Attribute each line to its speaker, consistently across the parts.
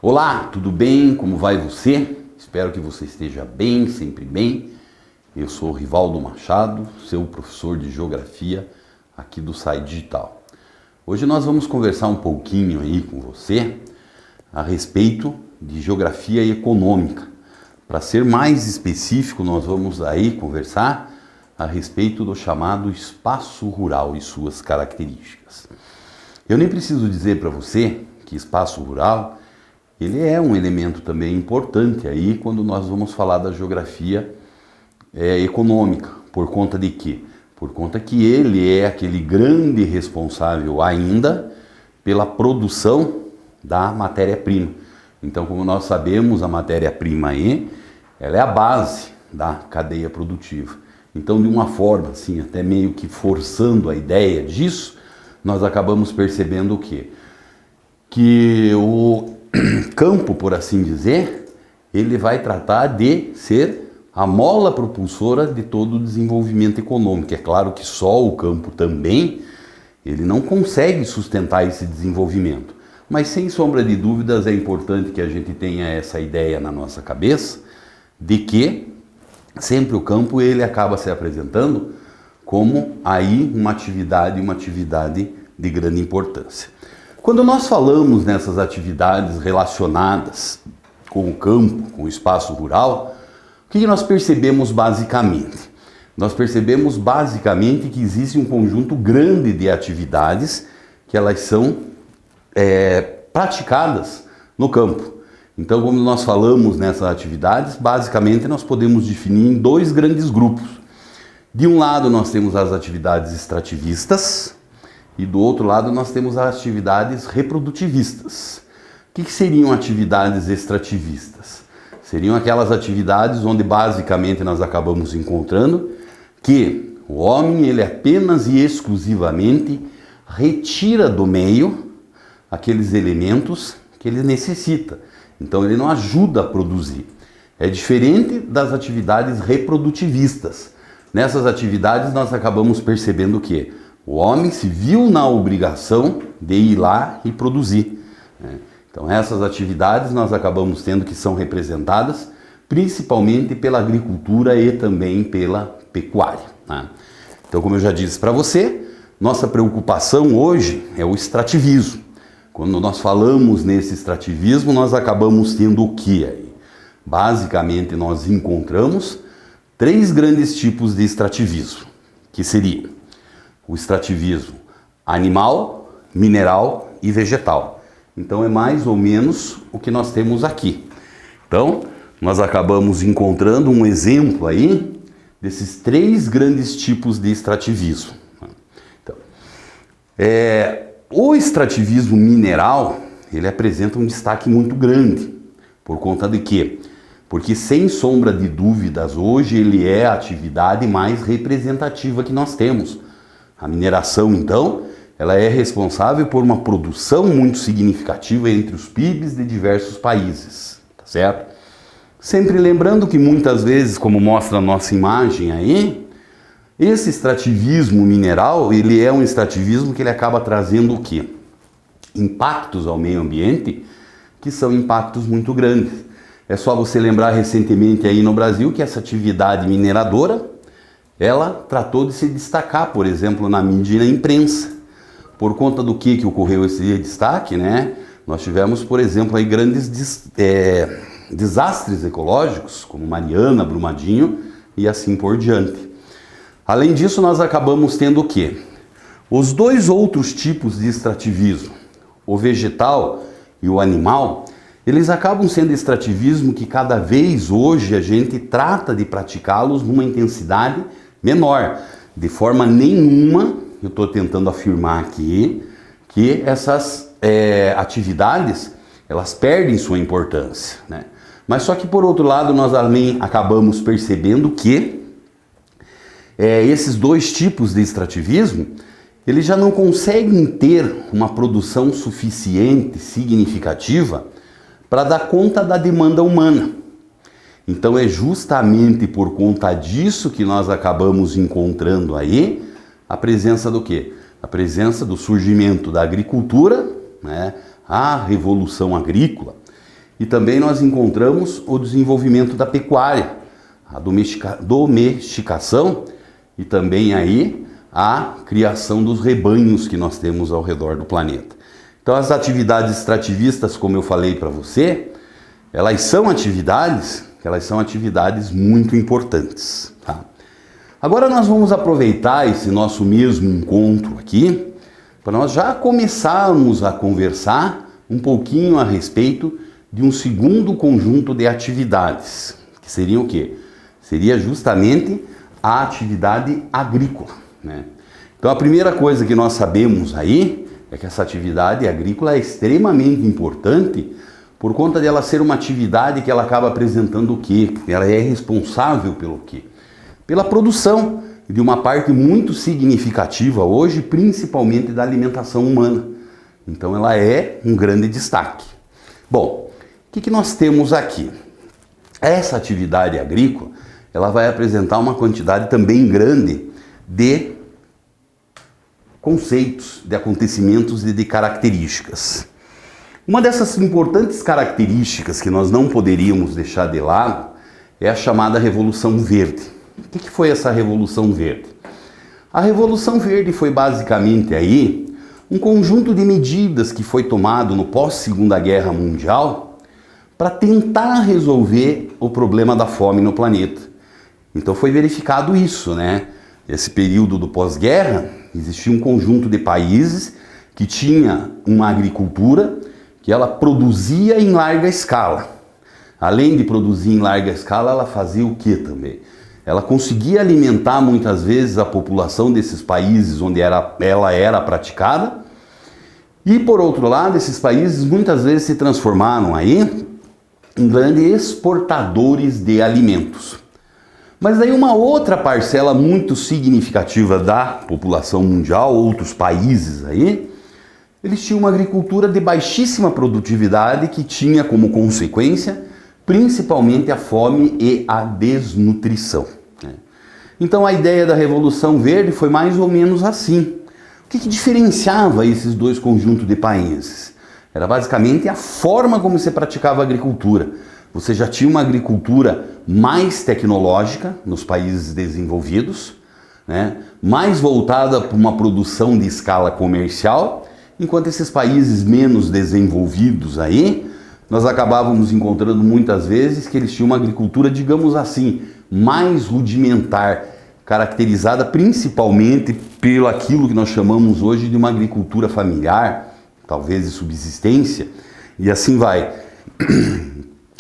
Speaker 1: Olá, tudo bem? Como vai você? Espero que você esteja bem, sempre bem. Eu sou Rivaldo Machado, seu professor de Geografia aqui do SAI Digital. Hoje nós vamos conversar um pouquinho aí com você a respeito de Geografia Econômica. Para ser mais específico, nós vamos aí conversar a respeito do chamado espaço rural e suas características. Eu nem preciso dizer para você que espaço rural ele é um elemento também importante aí quando nós vamos falar da geografia econômica. Por conta de quê? Por conta que ele é aquele grande responsável ainda pela produção da matéria-prima. Então, como nós sabemos, a matéria-prima aí, ela é a base da cadeia produtiva. Então, de uma forma, assim, até meio que forçando a ideia disso, nós acabamos percebendo o quê? Que o campo, por assim dizer, ele vai tratar de ser a mola propulsora de todo o desenvolvimento econômico. É claro que só o campo também, ele não consegue sustentar esse desenvolvimento. Mas sem sombra de dúvidas é importante que a gente tenha essa ideia na nossa cabeça de que sempre o campo ele acaba se apresentando como aí uma atividade de grande importância. Quando nós falamos nessas atividades relacionadas com o campo, com o espaço rural, o que nós percebemos basicamente? Nós percebemos basicamente que existe um conjunto grande de atividades que elas são praticadas no campo. Então, como nós falamos nessas atividades, basicamente nós podemos definir em dois grandes grupos. De um lado nós temos as atividades extrativistas, e do outro lado nós temos as atividades reprodutivistas. O que seriam atividades extrativistas? Seriam aquelas atividades onde basicamente nós acabamos encontrando que o homem ele apenas e exclusivamente retira do meio aqueles elementos que ele necessita. Então ele não ajuda a produzir. É diferente das atividades reprodutivistas. Nessas atividades nós acabamos percebendo que o homem se viu na obrigação de ir lá e produzir. Então essas atividades nós acabamos tendo que são representadas principalmente pela agricultura e também pela pecuária. Então, como eu já disse para você, nossa preocupação hoje é o extrativismo. Quando nós falamos nesse extrativismo, nós acabamos tendo o que aí? Basicamente nós encontramos três grandes tipos de extrativismo, que seriam o extrativismo animal, mineral e vegetal. Então é mais ou menos o que nós temos aqui. Então, nós acabamos encontrando um exemplo aí desses três grandes tipos de extrativismo. Então, o extrativismo mineral, ele apresenta um destaque muito grande. Por conta de quê? Porque, sem sombra de dúvidas, hoje ele é a atividade mais representativa que nós temos. A mineração, então, ela é responsável por uma produção muito significativa entre os PIBs de diversos países, tá certo? Sempre lembrando que muitas vezes, como mostra a nossa imagem aí, esse extrativismo mineral, ele é um extrativismo que ele acaba trazendo o quê? Impactos ao meio ambiente, que são impactos muito grandes. É só você lembrar recentemente aí no Brasil que essa atividade mineradora, ela tratou de se destacar, por exemplo, na mídia e na imprensa. Por conta do que ocorreu esse destaque, né? Nós tivemos, por exemplo, aí grandes desastres ecológicos, como Mariana, Brumadinho e assim por diante. Além disso, nós acabamos tendo o quê? Os dois outros tipos de extrativismo, o vegetal e o animal, eles acabam sendo extrativismo que cada vez hoje a gente trata de praticá-los numa intensidade menor. De forma nenhuma, eu estou tentando afirmar aqui, que essas atividades, elas perdem sua importância, né? Mas só que por outro lado, nós também acabamos percebendo que esses dois tipos de extrativismo, eles já não conseguem ter uma produção suficiente, significativa, para dar conta da demanda humana. Então é justamente por conta disso que nós acabamos encontrando aí a presença do quê? A presença do surgimento da agricultura, né? A revolução agrícola. e também nós encontramos o desenvolvimento da pecuária, a domesticação e também aí a criação dos rebanhos que nós temos ao redor do planeta. Então as atividades extrativistas, como eu falei para você, elas são atividades muito importantes. Tá? Agora nós vamos aproveitar esse nosso mesmo encontro aqui para nós já começarmos a conversar um pouquinho a respeito de um segundo conjunto de atividades, que seriam o quê? Seria justamente a atividade agrícola, né? Então a primeira coisa que nós sabemos aí é que essa atividade agrícola é extremamente importante por conta de ela ser uma atividade que ela acaba apresentando o quê? Ela é responsável pelo quê? Pela produção de uma parte muito significativa hoje, principalmente da alimentação humana. Então ela é um grande destaque. Bom, o que nós temos aqui? Essa atividade agrícola, ela vai apresentar uma quantidade também grande de conceitos, de acontecimentos e de características. Uma dessas importantes características que nós não poderíamos deixar de lado é a chamada Revolução Verde. O que foi essa Revolução Verde? A Revolução Verde foi basicamente aí um conjunto de medidas que foi tomado no pós-Segunda Guerra Mundial para tentar resolver o problema da fome no planeta. Então foi verificado isso, né? Esse período do pós-guerra, existia um conjunto de países que tinha uma agricultura que ela produzia em larga escala. Além de produzir em larga escala, ela fazia o que também? Ela conseguia alimentar muitas vezes a população desses países onde ela era praticada, e por outro lado, esses países muitas vezes se transformaram aí em grandes exportadores de alimentos. Mas aí uma outra parcela muito significativa da população mundial, outros países aí, eles tinham uma agricultura de baixíssima produtividade que tinha como consequência principalmente a fome e a desnutrição. Então a ideia da Revolução Verde foi mais ou menos assim. O que diferenciava esses dois conjuntos de países? Era basicamente a forma como se praticava a agricultura. Você já tinha uma agricultura mais tecnológica nos países desenvolvidos, né? Mais voltada para uma produção de escala comercial, enquanto esses países menos desenvolvidos aí, nós acabávamos encontrando muitas vezes que eles tinham uma agricultura, digamos assim, mais rudimentar, caracterizada principalmente pelo aquilo que nós chamamos hoje de uma agricultura familiar, talvez de subsistência, e assim vai.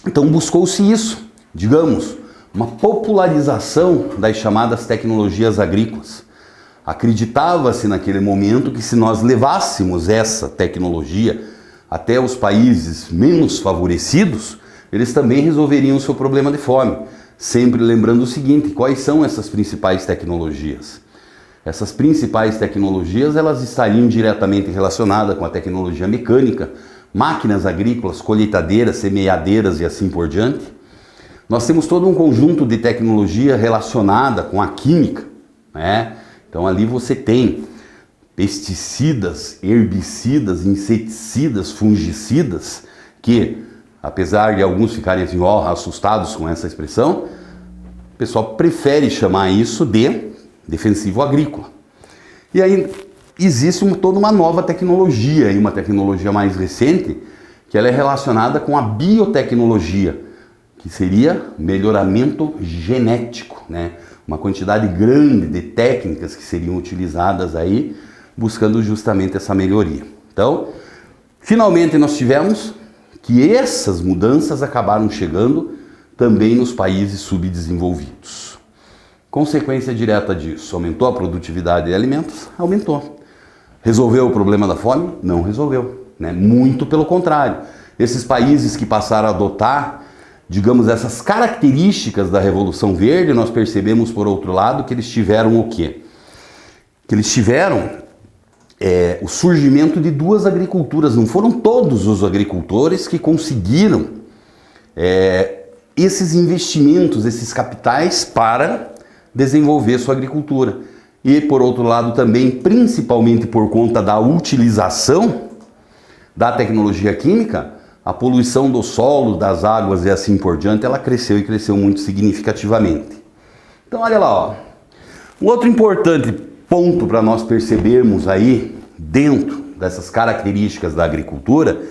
Speaker 1: Então buscou-se isso, digamos, uma popularização das chamadas tecnologias agrícolas. Acreditava-se naquele momento que se nós levássemos essa tecnologia até os países menos favorecidos, eles também resolveriam o seu problema de fome. Sempre lembrando o seguinte, quais são essas principais tecnologias? Essas principais tecnologias, elas estariam diretamente relacionadas com a tecnologia mecânica, máquinas agrícolas, colheitadeiras, semeadeiras e assim por diante. Nós temos todo um conjunto de tecnologia relacionada com a química, né? Então ali você tem pesticidas, herbicidas, inseticidas, fungicidas, que apesar de alguns ficarem assim, assustados com essa expressão, o pessoal prefere chamar isso de defensivo agrícola. E aí existe toda uma nova tecnologia, e uma tecnologia mais recente, que ela é relacionada com a biotecnologia, que seria melhoramento genético, né? Uma quantidade grande de técnicas que seriam utilizadas aí, buscando justamente essa melhoria. Então, finalmente nós tivemos que essas mudanças acabaram chegando também nos países subdesenvolvidos. Consequência direta disso, aumentou a produtividade de alimentos? Aumentou. Resolveu o problema da fome? Não resolveu, né? Muito pelo contrário. Esses países que passaram a adotar, digamos, essas características da Revolução Verde, nós percebemos, por outro lado, que eles tiveram o quê? Que eles tiveram o surgimento de duas agriculturas. Não foram todos os agricultores que conseguiram esses investimentos, esses capitais para desenvolver sua agricultura. E, por outro lado, também, principalmente por conta da utilização da tecnologia química, a poluição do solo, das águas e assim por diante, ela cresceu e cresceu muito significativamente. Então olha lá, ó. Um outro importante ponto para nós percebermos aí, dentro dessas características da agricultura,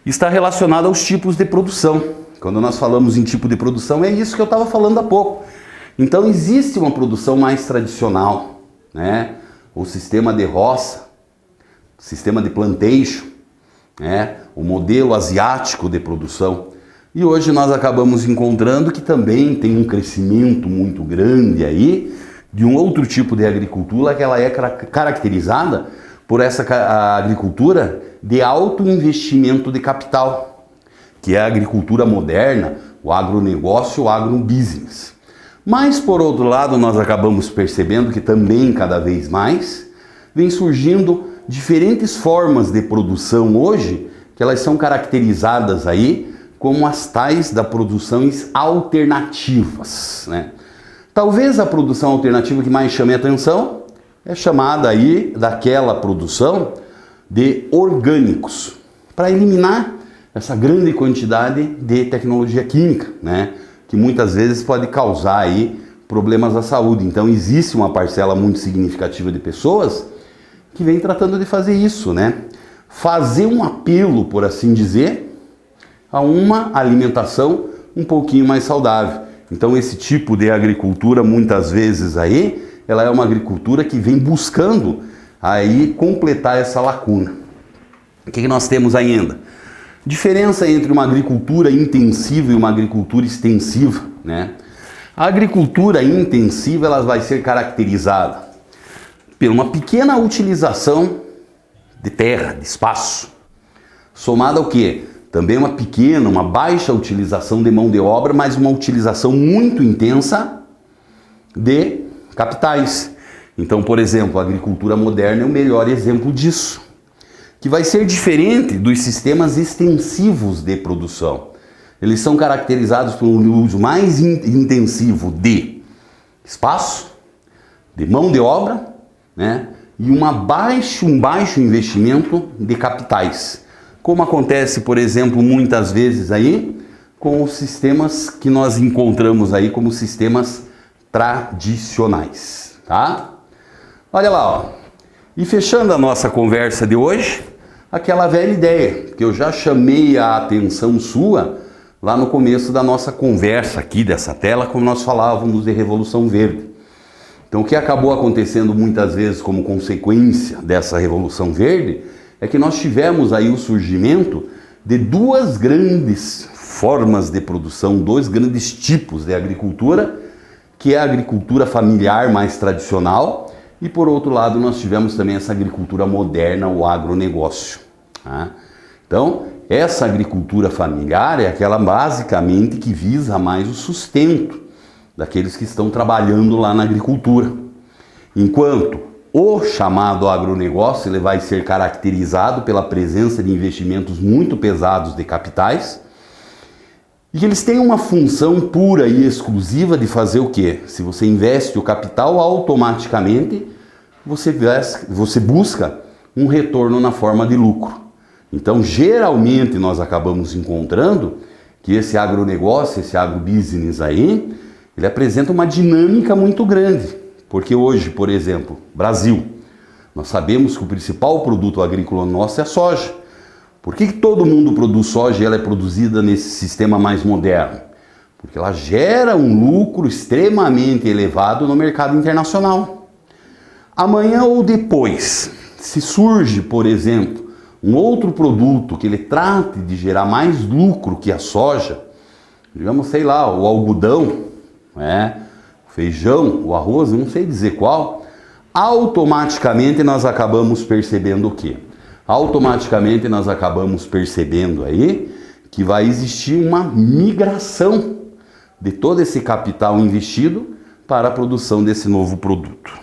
Speaker 1: está relacionado aos tipos de produção. Quando nós falamos em tipo de produção, é isso que eu estava falando há pouco. Então existe uma produção mais tradicional, né? O sistema de roça, sistema de plantation, né? O modelo asiático de produção. E hoje nós acabamos encontrando que também tem um crescimento muito grande aí de um outro tipo de agricultura, que ela é caracterizada por essa agricultura de alto investimento de capital, que é a agricultura moderna, o agronegócio, o agrobusiness. Mas, por outro lado, nós acabamos percebendo que também, cada vez mais, vem surgindo diferentes formas de produção hoje, que elas são caracterizadas aí como as tais das produções alternativas, né? Talvez a produção alternativa que mais chame a atenção é chamada aí daquela produção de orgânicos, para eliminar essa grande quantidade de tecnologia química, né? Que muitas vezes pode causar aí problemas à saúde. Então existe uma parcela muito significativa de pessoas que vem tratando de fazer isso, né? Fazer um apelo, por assim dizer, a uma alimentação um pouquinho mais saudável. Então esse tipo de agricultura, muitas vezes aí, ela é uma agricultura que vem buscando aí completar essa lacuna. O que nós temos ainda? Diferença entre uma agricultura intensiva e uma agricultura extensiva, né? A agricultura intensiva, ela vai ser caracterizada por uma pequena utilização de terra, de espaço, somada ao quê? Também uma baixa utilização de mão de obra, mas uma utilização muito intensa de capitais. Então, por exemplo, a agricultura moderna é o melhor exemplo disso, que vai ser diferente dos sistemas extensivos de produção. Eles são caracterizados por um uso mais intensivo de espaço, de mão de obra, né? E um baixo investimento de capitais. Como acontece, por exemplo, muitas vezes aí com os sistemas que nós encontramos aí como sistemas tradicionais, tá? Olha lá, ó. E fechando a nossa conversa de hoje, aquela velha ideia que eu já chamei a atenção sua lá no começo da nossa conversa aqui dessa tela, quando nós falávamos de Revolução Verde. Então o que acabou acontecendo muitas vezes como consequência dessa Revolução Verde é que nós tivemos aí o surgimento de duas grandes formas de produção, dois grandes tipos de agricultura, que é a agricultura familiar mais tradicional e por outro lado nós tivemos também essa agricultura moderna, o agronegócio, tá? Então essa agricultura familiar é aquela basicamente que visa mais o sustento daqueles que estão trabalhando lá na agricultura, enquanto o chamado agronegócio ele vai ser caracterizado pela presença de investimentos muito pesados de capitais e que eles têm uma função pura e exclusiva de fazer o quê? Se você investe o capital, automaticamente você busca um retorno na forma de lucro. Então, geralmente nós acabamos encontrando que esse agronegócio, esse agrobusiness aí, ele apresenta uma dinâmica muito grande. Porque hoje, por exemplo, Brasil, nós sabemos que o principal produto agrícola nosso é a soja. Por que todo mundo produz soja e ela é produzida nesse sistema mais moderno? Porque ela gera um lucro extremamente elevado no mercado internacional. Amanhã ou depois, se surge, por exemplo, um outro produto que ele trate de gerar mais lucro que a soja, digamos, sei lá, o algodão, né? Feijão, o arroz, eu não sei dizer qual, automaticamente nós acabamos percebendo o quê? Automaticamente nós acabamos percebendo aí que vai existir uma migração de todo esse capital investido para a produção desse novo produto.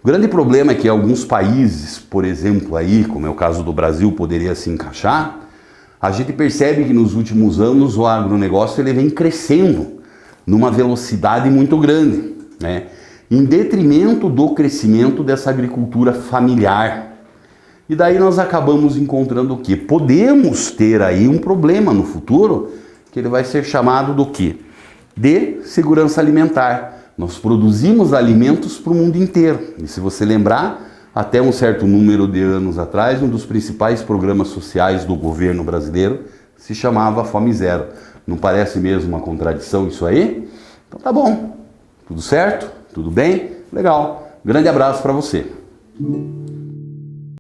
Speaker 1: O grande problema é que alguns países, por exemplo aí, como é o caso do Brasil, poderia se encaixar, a gente percebe que nos últimos anos o agronegócio ele vem crescendo numa velocidade muito grande, né? Em detrimento do crescimento dessa agricultura familiar. E daí nós acabamos encontrando o quê? Podemos ter aí um problema no futuro, que ele vai ser chamado do quê? De segurança alimentar. Nós produzimos alimentos para o mundo inteiro. E se você lembrar, até um certo número de anos atrás, um dos principais programas sociais do governo brasileiro se chamava Fome Zero. Não parece mesmo uma contradição isso aí? Então tá bom. Tudo certo? Tudo bem? Legal. Grande abraço para você.